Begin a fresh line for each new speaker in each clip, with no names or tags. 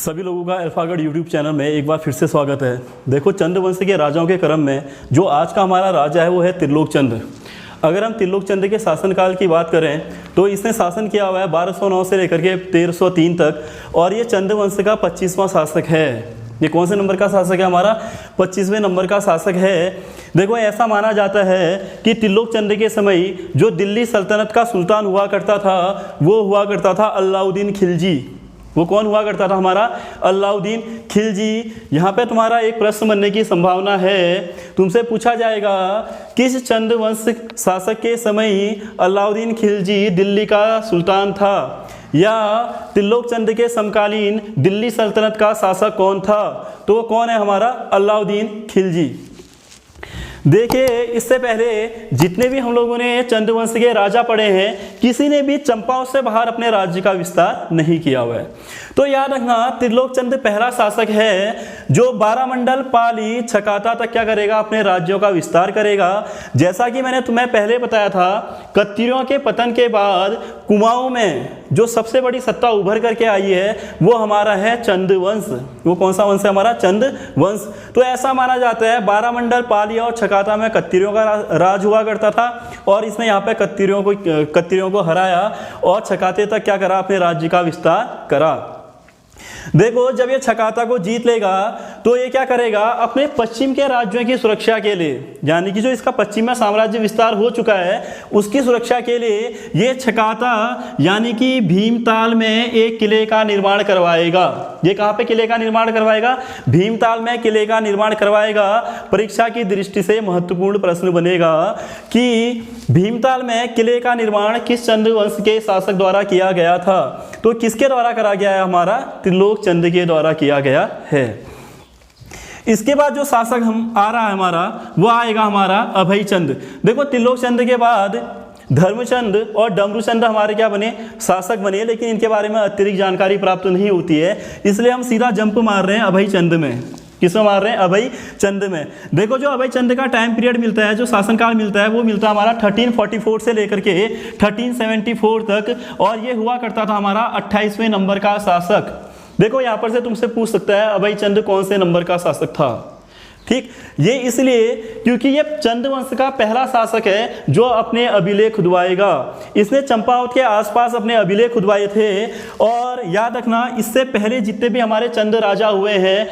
सभी लोगों का अल्फागढ़ यूट्यूब चैनल में एक बार फिर से स्वागत है। देखो, चंद वंश के राजाओं के क्रम में जो आज का हमारा राजा है वो है त्रिलोक चंद। अगर हम त्रिलोक चंद के शासनकाल की बात करें तो इसने शासन किया हुआ है 1209 से लेकर के 1303 तक, और ये चंद वंश का 25वां शासक है। ये कौन से नंबर का शासक है? हमारा 25वें नंबर का शासक है। देखो, ऐसा माना जाता है कि त्रिलोक चंद के समय जो दिल्ली सल्तनत का सुल्तान हुआ करता था वो हुआ करता था अलाउद्दीन खिलजी। वो कौन हुआ करता था? हमारा अलाउद्दीन खिलजी। यहाँ पे तुम्हारा एक प्रश्न बनने की संभावना है, तुमसे पूछा जाएगा किस चंद वंश शासक के समय अलाउद्दीन खिलजी दिल्ली का सुल्तान था, या त्रिलोक चंद के समकालीन दिल्ली सल्तनत का शासक कौन था? तो वो कौन है? हमारा अलाउद्दीन खिलजी। देखिए, इससे पहले जितने भी हम लोगों ने चंद वंश के राजा पढ़े हैं, किसी ने भी चंपाओं से बाहर अपने राज्य का विस्तार नहीं किया हुआ है। तो याद रखना, त्रिलोक चंद पहला शासक है जो 12 मंडल, पाली, छकाता तक क्या करेगा? अपने राज्यों का विस्तार करेगा। जैसा कि मैंने तुम्हें पहले बताया था, कत्यूरों के पतन के बाद कुमाऊं में जो सबसे बड़ी सत्ता उभर करके आई है वो हमारा है चंद वंश। वो कौन सा वंश है? हमारा चंद वंश। तो ऐसा माना जाता है 12 मंडल, पाली और छकाता में कत्यूरों का राज हुआ करता था, और इसने यहाँ पे कत्यूरों को हराया और छकाते तक क्या करा? अपने राज्य का विस्तार करा। देखो, जब ये छकाता को जीत लेगा तो ये क्या करेगा? अपने पश्चिम के राज्यों की सुरक्षा के लिए, यानी कि जो इसका पश्चिम में साम्राज्य विस्तार हो चुका है उसकी सुरक्षा के लिए ये छकाता यानी कि भीमताल में एक किले का निर्माण करवाएगा। ये कहाँ पे किले का निर्माण करवाएगा? भीमताल में किले का निर्माण करवाएगा। परीक्षा की दृष्टि से महत्वपूर्ण प्रश्न बनेगा कि भीमताल में किले का निर्माण किस चंद वंश के शासक द्वारा किया गया था? तो किसके द्वारा करा गया है? हमारा त्रिलोक चंद के द्वारा किया गया है। इसके बाद जो शासक हम आ रहा है हमारा, वो आएगा हमारा अभय चंद। देखो, त्रिलोक चंद के बाद धर्मचंद और डमरूचंद हमारे क्या बने? शासक बने, लेकिन इनके बारे में अतिरिक्त जानकारी प्राप्त नहीं होती है, इसलिए हम सीधा जंप मार रहे हैं अभय चंद में। किसमें मार रहे हैं? अभय चंद में। देखो, जो अभय चंद का टाइम पीरियड मिलता है, जो शासनकाल मिलता है, वो मिलता है हमारा 1344 से लेकर के 1374 तक, और ये हुआ करता था हमारा 28वें नंबर का शासक। देखो, यहाँ पर से तुमसे पूछ सकता है अभय चंद कौन से नंबर का शासक था। ठीक, ये इसलिए क्योंकि ये चंद वंश का पहला शासक है जो अपने अभिलेख खुदवाएगा। इसने चंपावत के आसपास अपने अभिलेख खुदवाए थे, और याद रखना, इससे पहले जितने भी हमारे चंद राजा हुए हैं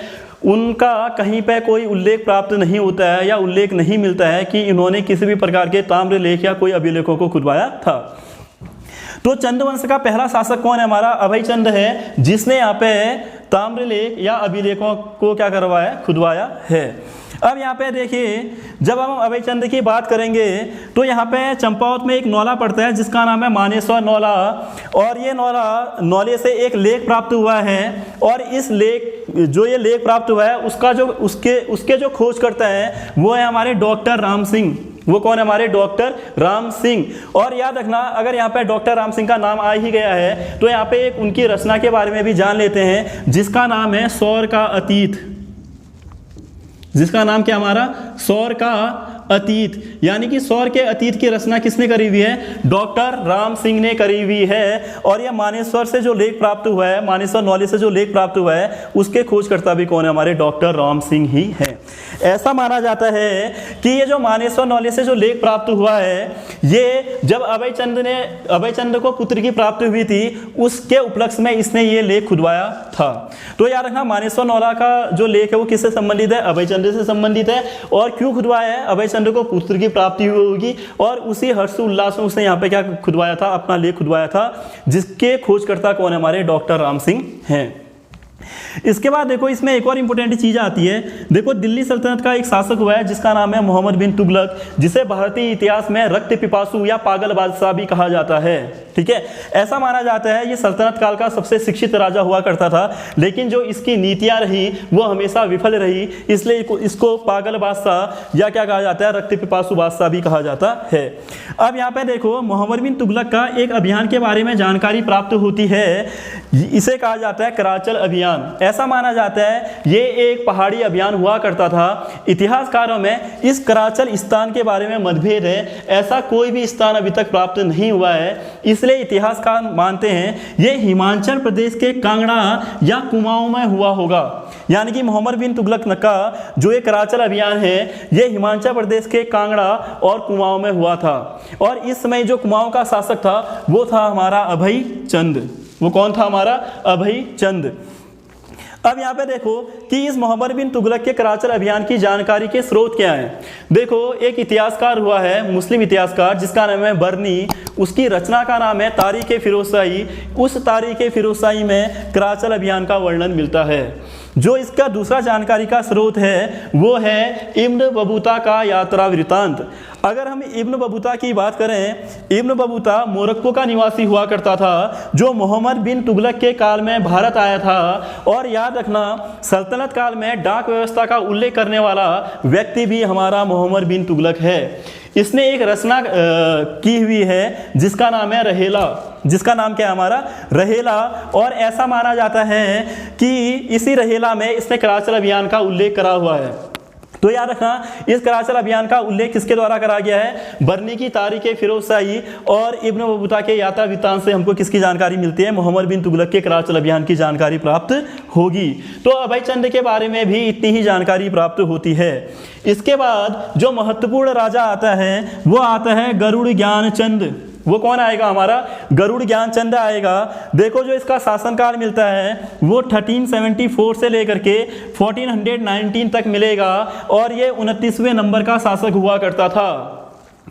उनका कहीं पे कोई उल्लेख प्राप्त नहीं होता है, या उल्लेख नहीं मिलता है कि इन्होंने किसी भी प्रकार के ताम्र लेख या कोई अभिलेखों को खुदवाया था। तो चंद वंश का पहला शासक कौन है? हमारा अभय चंद है, जिसने यहाँ पे ताम्रलेख या अभिलेखों को क्या करवाया? खुदवाया है। अब यहाँ पे देखिए, जब हम अभय चंद की बात करेंगे तो यहाँ पे चंपावत में एक नौला पड़ता है जिसका नाम है मानेश्वर नौला, और ये नौले से एक लेख प्राप्त हुआ है, और इस ये लेख प्राप्त हुआ है उसका जो उसके जो खोज करता है वो है हमारे डॉक्टर राम सिंह। वो कौन है? हमारे डॉक्टर राम सिंह। और याद रखना, अगर यहाँ पे डॉक्टर राम सिंह का नाम आ ही गया है तो यहाँ पे एक उनकी रचना के बारे में भी जान लेते हैं, जिसका नाम है सौर का अतीत। जिसका नाम क्या? हमारा सौर का अतीत। यानी कि सौर के अतीत की रचना किसने करी हुई है? डॉक्टर राम सिंह ने करी हुई है। और यह मानेश्वर से जो लेख प्राप्त हुआ है, मानेश्वर नौले से जो लेख प्राप्त हुआ है, उसके खोजकर्ता भी कौन है? हमारे डॉक्टर राम सिंह ही है। ऐसा माना जाता है कि ये जो मानेश्वर नौले से जो लेख प्राप्त हुआ है, ये जब अभय चंद को पुत्र की प्राप्ति हुई थी उसके उपलक्ष्य में इसने ये लेख खुदवाया था। तो याद रखना, मानेश्वर नौला का जो लेख है वो किससे संबंधित है? अभय चंद से संबंधित है। और क्यों खुदवाया है? अभय चंद को पुत्र की प्राप्ति हुई होगी, और उसी हर्ष उल्लास में उसने यहाँ पे क्या खुदवाया था? अपना लेख खुदवाया था, जिसके खोजकर्ता कौन है? हमारे डॉक्टर राम सिंह हैं। इसके बाद देखो, इसमें एक और इंपॉर्टेंट चीज आती है। देखो, दिल्ली सल्तनत का एक शासक हुआ है जिसका नाम है मोहम्मद बिन तुगलक, जिसे भारतीय इतिहास में रक्त पिपासु या पागल बादशाह भी कहा जाता है। ठीक है, ऐसा माना जाता है ये सल्तनत काल का सबसे शिक्षित राजा हुआ करता था, लेकिन जो इसकी नीतियां रही वो हमेशा विफल रही, इसलिए इसको पागल बादशाह या क्या कहा जाता है? रक्त पिपासु बादशाह भी कहा जाता है। अब यहाँ पे देखो, मोहम्मद बिन तुगलक का एक अभियान के बारे में जानकारी प्राप्त होती है, इसे कहा जाता है कराचल अभियान। अभियान, ऐसा माना जाता है ये एक पहाड़ी अभियान हुआ करता था। इतिहासकारों में इस कराचल स्थान के बारे में मतभेद है, ऐसा कोई भी स्थान अभी तक प्राप्त नहीं हुआ है, इसलिए इतिहासकार मानते हैं ये हिमाचल प्रदेश के कांगड़ा या कुमाऊं में हुआ होगा। यानी कि मोहम्मद बिन तुगलक का जो ये कराचल अभियान है ये हिमाचल प्रदेश के कांगड़ा और कुमाऊं में हुआ था। और इस समय जो कुमाऊं का शासक था वो था हमारा अभय चंद। वो कौन था? हमारा अभय चंद। अब यहाँ पे देखो कि इस मोहम्मद बिन तुगलक के कराचल अभियान की जानकारी के स्रोत क्या हैं। देखो एक इतिहासकार हुआ है, मुस्लिम इतिहासकार, जिसका नाम है बर्नी। उसकी रचना का नाम है तारीख़ फिरोज़शाही। उस तारीख़ फिरोज़शाही में कराचल अभियान का वर्णन मिलता है। जो इसका दूसरा जानकारी का स्रोत है वो है इब्न बतूता का यात्रा वृत्तांत। अगर हम इब्न बतूता की बात करें, इब्न बतूता मोरक्को का निवासी हुआ करता था जो मोहम्मद बिन तुगलक के काल में भारत आया था। और याद रखना सल्तनत काल में डाक व्यवस्था का उल्लेख करने वाला व्यक्ति भी हमारा मोहम्मद बिन तुगलक है। इसने एक रचना की हुई है जिसका नाम है रहेला। जिसका नाम क्या है? हमारा रहेला। और ऐसा माना जाता है कि इसी रहेला में इसने कराचल अभियान का उल्लेख करा हुआ है। तो याद रखना इस कराचल अभियान का उल्लेख किसके द्वारा करा गया है? बर्नी की तारीख़ फिरोज़शाही और इब्न बतूता के यात्रा वृत्तांत से हमको किसकी जानकारी मिलती है? मोहम्मद बिन तुगलक के कराचल अभियान की जानकारी प्राप्त होगी। तो अभय चंद के बारे में भी इतनी ही जानकारी प्राप्त होती है। इसके बाद जो महत्वपूर्ण राजा आता है वो आता है गरुड़ ज्ञान चंद। वो कौन आएगा? हमारा गरुड़ ज्ञान चंद आएगा। देखो जो इसका शासनकाल मिलता है वो 1374 से लेकर के 1419 तक मिलेगा। और ये 29वें नंबर का शासक हुआ करता था।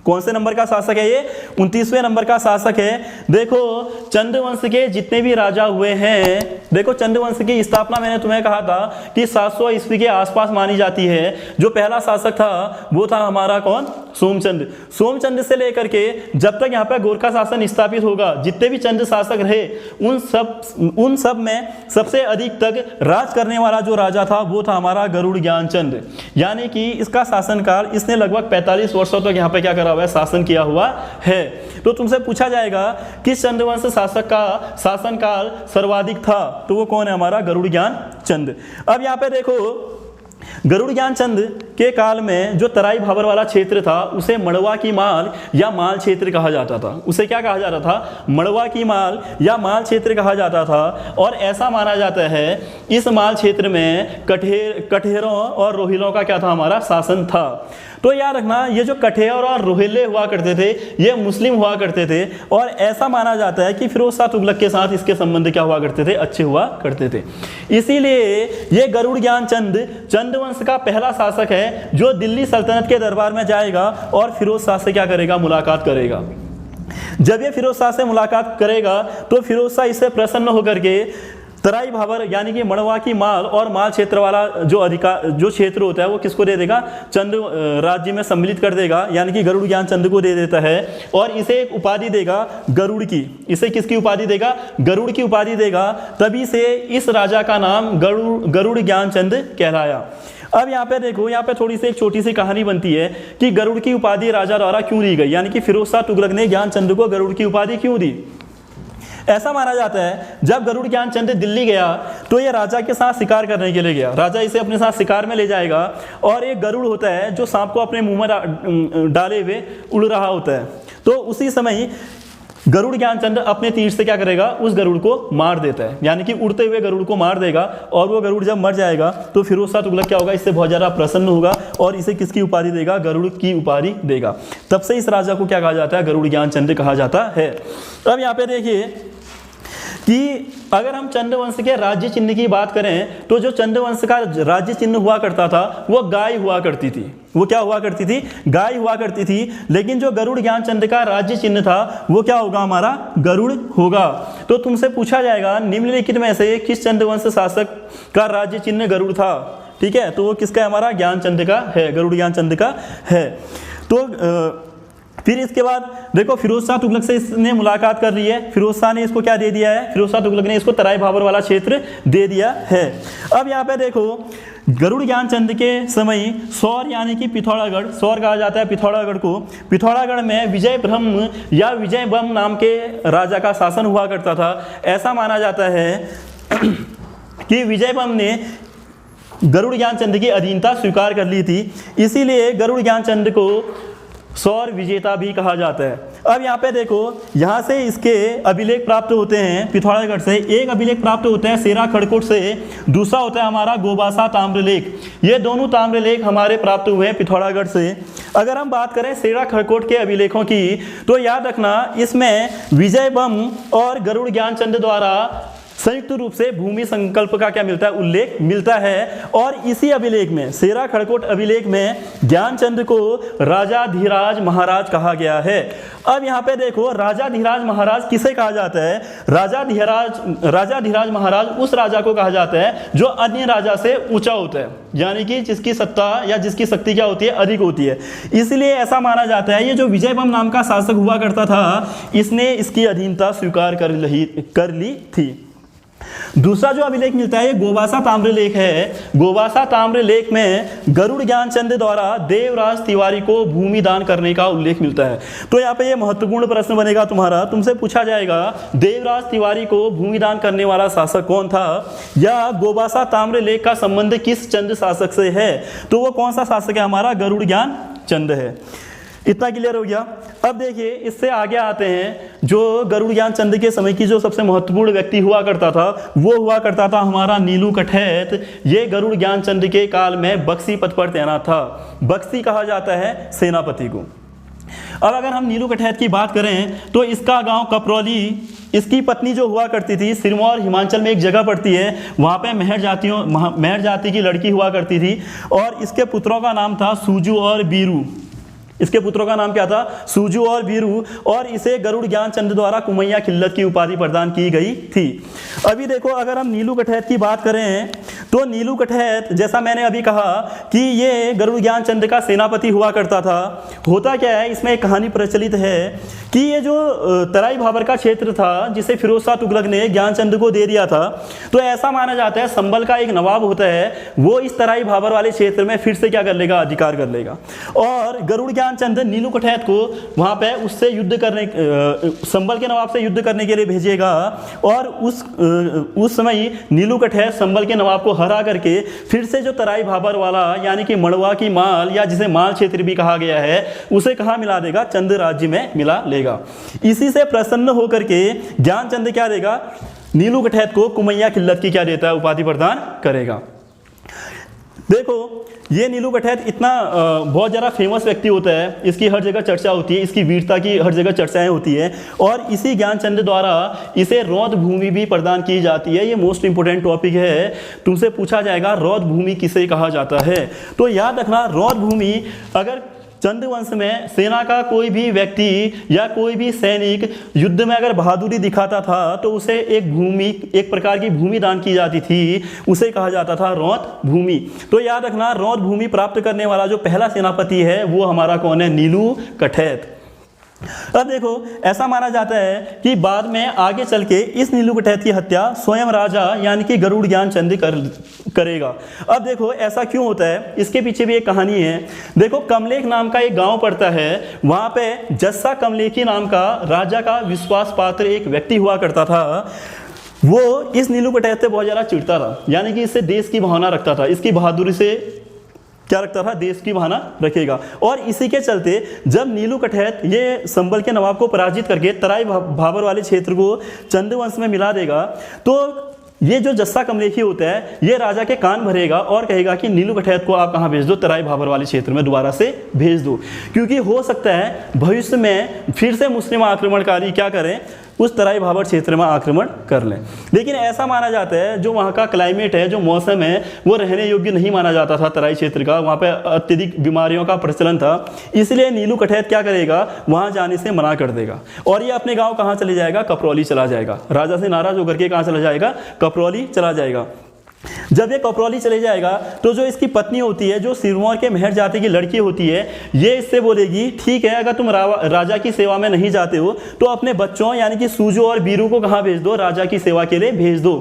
कौन से नंबर का शासक है ये? 29वें नंबर का शासक है। देखो चंद्रवंश के जितने भी राजा हुए हैं, देखो चंद्रवंश की स्थापना मैंने तुम्हें कहा था कि 700 ईस्वी के आसपास मानी जाती है। जो पहला शासक था वो था हमारा कौन? सोमचंद। सोमचंद से लेकर के जब तक यहाँ पर गोरखा शासन स्थापित होगा, जितने भी चंद शासक रहे उन सब में सबसे अधिक तक राज करने वाला जो राजा था वो था हमारा गरुड़ ज्ञान चंद। यानी कि इसका शासनकाल, इसने लगभग 45 वर्षों तक यहाँ पे क्या करा हुआ है? शासन किया हुआ है। तो तुमसे पूछा जाएगा किस चंद्रवंश शासक का शासनकाल सर्वाधिक था? तो वो कौन है? हमारा गरुड़ ज्ञान चंद। अब यहाँ पे देखो गरुड़ ज्ञान चंद के काल में जो तराई भाबर वाला क्षेत्र था उसे मड़वा की माल या माल क्षेत्र कहा जाता था। उसे क्या कहा जाता था? मड़वा की माल या माल क्षेत्र कहा जाता था। और ऐसा माना जाता है इस माल क्षेत्र में कठेरों और रोहिलों का क्या था? हमारा शासन था। तो याद रखना ये जो कठेर और रोहिले हुआ करते थे ये मुस्लिम हुआ करते थे। और ऐसा माना जाता है कि फिरोज शाह तुगलक के साथ इसके संबंध क्या हुआ करते थे? अच्छे हुआ करते थे। इसीलिए ये गरुड़ ज्ञान चंद चंद्रवंश का पहला शासक है जो दिल्ली सल्तनत के दरबार में जाएगा और फिरोज शाह से क्या करेगा? मुलाकात करेगा। जब ये फिरोज शाह से मुलाकात करेगा तो फिरोज शाह इससे प्रसन्न होकर के तराई भाबर यानी कि मड़वा की माल और माल क्षेत्र वाला जो क्षेत्र होता है वो किसको दे देगा? चंद राज्य में सम्मिलित कर देगा। यानी कि गरुड़ ज्ञान चंद को दे देता है और इसे एक उपाधि देगा गरुड़ की। इसे किसकी उपाधि देगा? गरुड़ की उपाधि देगा। तभी से इस राजा का नाम गरुड़ ज्ञान चंद कहलाया। अब यहाँ पे देखो, यहाँ पे थोड़ी सी एक छोटी सी कहानी बनती है कि गरुड़ की उपाधि राजा द्वारा क्यों दी गई, यानी कि फिरोज शाह तुगलक ने ज्ञान चंद को गरुड़ की उपाधि क्यों दी। ऐसा माना जाता है जब गरुड़ ज्ञान चंद दिल्ली गया तो ये राजा के साथ शिकार करने के लिए गया। राजा इसे अपने साथ शिकार में ले जाएगा और एक गरुड़ होता है जो सांप को अपने मुंह में डाले हुए उड़ रहा होता है। तो उसी समय गरुड़ ज्ञानचंद अपने तीर से क्या करेगा? उस गरुड़ को मार देता है, यानी कि उड़ते हुए गरुड़ को मार देगा। और वो गरुड़ जब मर जाएगा तो फिरोज शाह तुगलक क्या होगा? इससे बहुत ज़्यादा प्रसन्न होगा और इसे किसकी उपाधि देगा? गरुड़ की उपाधि देगा। तब से इस राजा को क्या कहा जाता है? गरुड़ ज्ञानचंद कहा जाता है। अब यहाँ पे देखिए कि अगर हम चंद्रवंश के राज्य चिन्ह की बात करें तो जो चंद्रवंश का राज्य चिन्ह हुआ करता था वो गाय हुआ करती थी। वो क्या हुआ करती थी? गाय हुआ करती थी। लेकिन जो गरुड़ ज्ञानचंद का राज्य चिन्ह था वो क्या होगा? हमारा गरुड़ होगा। तो तुमसे पूछा जाएगा निम्नलिखित में से किस चंद्रवंश शासक का राज्य चिन्ह गरुड़ था? ठीक है, तो वो किसका है? हमारा ज्ञानचंद का है, गरुड़ ज्ञानचंद का है। तो फिर इसके बाद देखो फिरोज शाह तुगलक से इसने मुलाकात कर ली है। फिरोज शाह ने इसको क्या दे दिया है? फिरोज शाह तुगलक ने इसको तराई भाबर वाला क्षेत्र दे दिया है। अब यहाँ पे देखो गरुड़ ज्ञानचंद के समय सौर यानी कि पिथौरागढ़, सौर कहा जाता है पिथौरागढ़ को, पिथौरागढ़ में विजय ब्रह्म या विजय बम नाम के राजा का शासन हुआ करता था। ऐसा माना जाता है कि विजयबम ने गरुड़ ज्ञानचंद की अधीनता स्वीकार कर ली थी, इसीलिए गरुड़ ज्ञानचंद को सौर विजेता भी कहा जाता है। अब यहाँ पे देखो, यहाँ से इसके अभिलेख प्राप्त होते हैं पिथौरागढ़ से, एक अभिलेख प्राप्त होते हैं सेरा खड़कोट से, दूसरा होता है हमारा गोबासा ताम्रलेख। ये दोनों ताम्रलेख हमारे प्राप्त हुए हैं पिथौरागढ़ से। अगर हम बात करें सेरा खड़कोट के अभिलेखों की, तो याद रखना इसमें विजयबम और गरुड़ ज्ञानचंद द्वारा संयुक्त रूप से भूमि संकल्प का क्या मिलता है, उल्लेख मिलता है। और इसी अभिलेख में, सेरा खड़कोट अभिलेख में, ज्ञानचंद को राजाधिराज महाराज कहा गया है। अब यहाँ पे देखो, राजाधिराज महाराज किसे कहा जाता है? राजाधिराज महाराज उस राजा को कहा जाता है जो अन्य राजा से ऊंचा होता है, यानी कि जिसकी सत्ता या जिसकी शक्ति क्या होती है, अधिक होती है। इसलिए ऐसा माना जाता है ये जो विजयबम नाम का शासक हुआ करता था, इसने इसकी अधीनता स्वीकार कर ली थी। दूसरा जो अभिलेख मिलता है ये गोबासा ताम्रलेख है। गोबासा ताम्रलेख में गरुड़ ज्ञानचंद द्वारा देवराज तिवारी को भूमि दान करने का उल्लेख मिलता है। तो यहाँ पे ये महत्वपूर्ण प्रश्न बनेगा तुम्हारा, तुमसे पूछा जाएगा देवराज तिवारी को भूमि दान करने वाला शासक कौन था, या गोबासा ताम्रलेख का संबंध किस चंद शासक से है? तो वो कौन सा शासक है? हमारा गरुड़ ज्ञानचंद है। इतना क्लियर हो गया। अब देखिए, इससे आगे आते हैं, जो गरुड़ ज्ञानचंद के समय की जो सबसे महत्वपूर्ण व्यक्ति हुआ करता था, वो हुआ करता था हमारा नीलू कठैत। ये गरुड़ ज्ञानचंद के काल में बक्सी पद पर तैनात था। बक्सी कहा जाता है सेनापति को। अब अगर हम नीलू कठैत की बात करें तो इसका गांव कपरौली, इसकी पत्नी जो हुआ करती थी, सिरमौर हिमाचल में एक जगह पड़ती है, वहाँ पे मेहर जाति की लड़की हुआ करती थी, और इसके पुत्रों का नाम था सूजू और बीरू। इसके पुत्रों का नाम क्या था? सूजू और बीरू। और इसे गरुड़ ज्ञानचंद द्वारा कुमैया खिल्लत की उपाधि प्रदान की गई थी। अभी देखो, अगर हम नीलू कठैत की बात करें तो नीलू कठैत, जैसा मैंने अभी कहा कि ये गरुड़ ज्ञानचंद का सेनापति हुआ करता था। होता क्या है, इसमें एक कहानी प्रचलित है कि ये जो तराई भाबर का क्षेत्र था, जिसे फिरोज शाह तुगलक ने ज्ञानचंद को दे दिया था, तो ऐसा माना जाता है संभल का एक नवाब होता है, वो इस तराई भाबर वाले क्षेत्र में फिर से क्या कर लेगा, अधिकार कर लेगा। और गरुड़ ज्ञानचंद नीलू कठैत को वहां पे उससे युद्ध करने, संभल के नवाब से युद्ध करने के लिए भेजेगा। और उस समय नीलू कठैत संभल के नवाब को हरा करके फिर से जो तराई भाबर वाला, यानी कि मड़वा की माल, या जिसे माल क्षेत्र भी कहा गया है, उसे कहाँ मिला देगा? चंद राज्य में मिला लेगा। इसी से प्रसन्न होकर के ज्ञानचंद क्या देगा? नीलू कठैत को कुमैया खिल्लत की क्या देता है? उपाधि प्रदान करेगा। देखो, ये नीलू कठैत इतना बहुत ज़्यादा फेमस व्यक्ति होता है, इसकी हर जगह चर्चा होती है, इसकी वीरता की हर जगह चर्चाएं होती है, और इसी ज्ञानचंद द्वारा इसे रौद्र भूमि भी प्रदान की जाती है। ये मोस्ट इंपोर्टेंट टॉपिक है, तुमसे पूछा जाएगा रौद्र भूमि किसे कहा जाता है। तो याद रखना, रौद्र भूमि, अगर चंद वंश में सेना का कोई भी व्यक्ति या कोई भी सैनिक युद्ध में अगर बहादुरी दिखाता था, तो उसे एक प्रकार की भूमि दान की जाती थी, उसे कहा जाता था रौद्र भूमि। तो याद रखना, रौद्र भूमि प्राप्त करने वाला जो पहला सेनापति है वो हमारा कौन है? नीलू कठैत। अब देखो, ऐसा माना जाता है कि बाद में आगे चल के इस नीलू कठैत की हत्या स्वयं राजा यानी कि गरुड़ ज्ञानचंद करेगा। अब देखो, ऐसा क्यों होता है, इसके पीछे भी एक कहानी है। देखो, कमलेख नाम का एक गांव पड़ता है, वहां पे जस्सा कमलेखी नाम का राजा का विश्वास पात्र एक व्यक्ति हुआ करता था। वो इस नीलू कठैत से बहुत ज़्यादा चिढ़ता था, यानी कि इससे देश की भावना रखता था, इसकी बहादुरी से क्या रखता था? देश की भावना रखेगा। और इसी के चलते जब नीलू कठैत ये संभल के नवाब को पराजित करके तराई भाबर वाले क्षेत्र को चंद वंश में मिला देगा, तो ये जो जस्सा कमलेखी होता है, ये राजा के कान भरेगा और कहेगा कि नीलू कठैत को आप कहाँ भेज दो? तराई भाबर वाले क्षेत्र में दोबारा से भेज दो, क्योंकि हो सकता है भविष्य में फिर से मुस्लिम आक्रमणकारी क्या करें? उस तराई भाबर क्षेत्र में आक्रमण कर लें। लेकिन ऐसा माना जाता है जो वहाँ का क्लाइमेट है, जो मौसम है, वो रहने योग्य नहीं माना जाता था तराई क्षेत्र का, वहाँ पे अत्यधिक बीमारियों का प्रचलन था। इसलिए नीलू कठैत क्या करेगा? वहाँ जाने से मना कर देगा और ये अपने गाँव कहाँ चले जाएगा? कपरौली चला जाएगा। राजा से नाराज होकर के कहाँ चला जाएगा? कपरौली चला जाएगा। जब ये कपरौली चले जाएगा तो जो इसकी पत्नी होती है, जो सिरमौर के मेहर जाति की लड़की होती है, ये इससे बोलेगी ठीक है, अगर तुम राजा की सेवा में नहीं जाते हो तो अपने बच्चों यानी कि सूजो और बीरू को कहाँ भेज दो, राजा की सेवा के लिए भेज दो।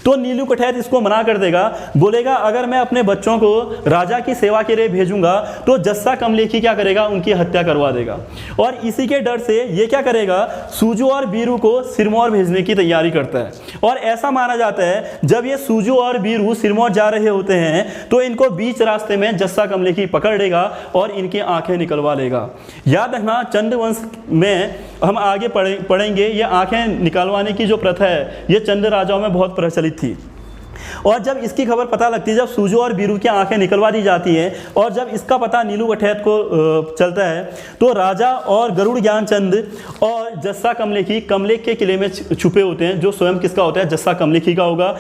तो नीलू कठैत इसको मना कर देगा, बोलेगा अगर मैं अपने बच्चों को राजा की सेवा के लिए भेजूंगा तो जस्सा कमलेखी क्या करेगा, उनकी हत्या करवा देगा। और इसी के डर से ये क्या करेगा, सूजो और बीरू को सिरमौर भेजने की तैयारी करता है। और ऐसा माना जाता है जब ये सूजो और बीरू सिरमौर जा रहे होते हैं तो इनको बीच रास्ते में जस्सा कमलेखी पकड़ लेगा और इनकी आंखें निकलवा लेगा। याद रखना, चंद्रवंश में हम आगे पढ़ेंगे ये आंखें निकलवाने की जो प्रथा है ये चंद राजाओं में बहुत प्रचलित थी। और जब इसकी खबर पता लगती है, जब सूजो और बीरू की आंखें निकलवा दी जाती हैं और जब इसका पता नीलू कठैत को चलता है तो राजा और गरुड़ ज्ञानचंद और जस्सा कमलेखी कमलेख के किले में छुपे होते हैं, जो स्वयं किसका होता है, जस्सा कमलेखी का होगा।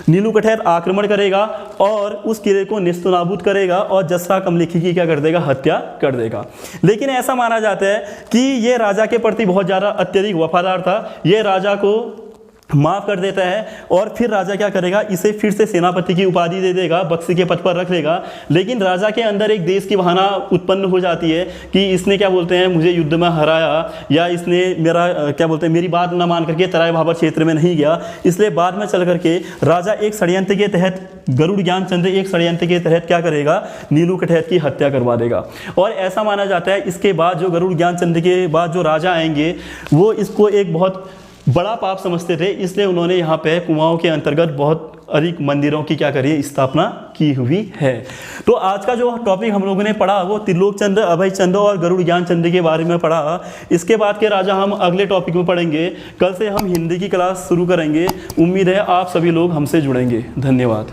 नीलू कठैत आक्रमण करेगा और उस किले को नेस्तनाबूद करेगा और जस्सा कमलेखी की क्या कर देगा, हत्या कर देगा। लेकिन ऐसा माना जाता है कि ये राजा के प्रति बहुत ज़्यादा अत्यधिक वफादार था, ये राजा को माफ़ कर देता है और फिर राजा क्या करेगा, इसे फिर से सेनापति की उपाधि दे देगा, बक्से के पद पर रख लेगा। लेकिन राजा के अंदर एक देश की भावना उत्पन्न हो जाती है कि इसने क्या बोलते हैं, मुझे युद्ध में हराया, या इसने मेरा क्या बोलते हैं, मेरी बात न मान करके तराई भाबर क्षेत्र में नहीं गया। इसलिए बाद में चल करके राजा एक षड्यंत्र के तहत, गरुड़ ज्ञानचंद एक षड्यंत्र के तहत क्या करेगा, नीलू कठैत की हत्या करवा देगा। और ऐसा माना जाता है इसके बाद जो गरुड़ ज्ञानचंद के बाद जो राजा आएंगे वो इसको एक बहुत बड़ा पाप समझते थे, इसलिए उन्होंने यहाँ पे कुमाऊं के अंतर्गत बहुत अधिक मंदिरों की क्या करी, स्थापना की हुई है। तो आज का जो टॉपिक हम लोगों ने पढ़ा वो त्रिलोक चंद, अभय चंद और गरुड़ ज्ञानचंद के बारे में पढ़ा। इसके बाद के राजा हम अगले टॉपिक में पढ़ेंगे। कल से हम हिंदी की क्लास शुरू करेंगे। उम्मीद है आप सभी लोग हमसे जुड़ेंगे। धन्यवाद।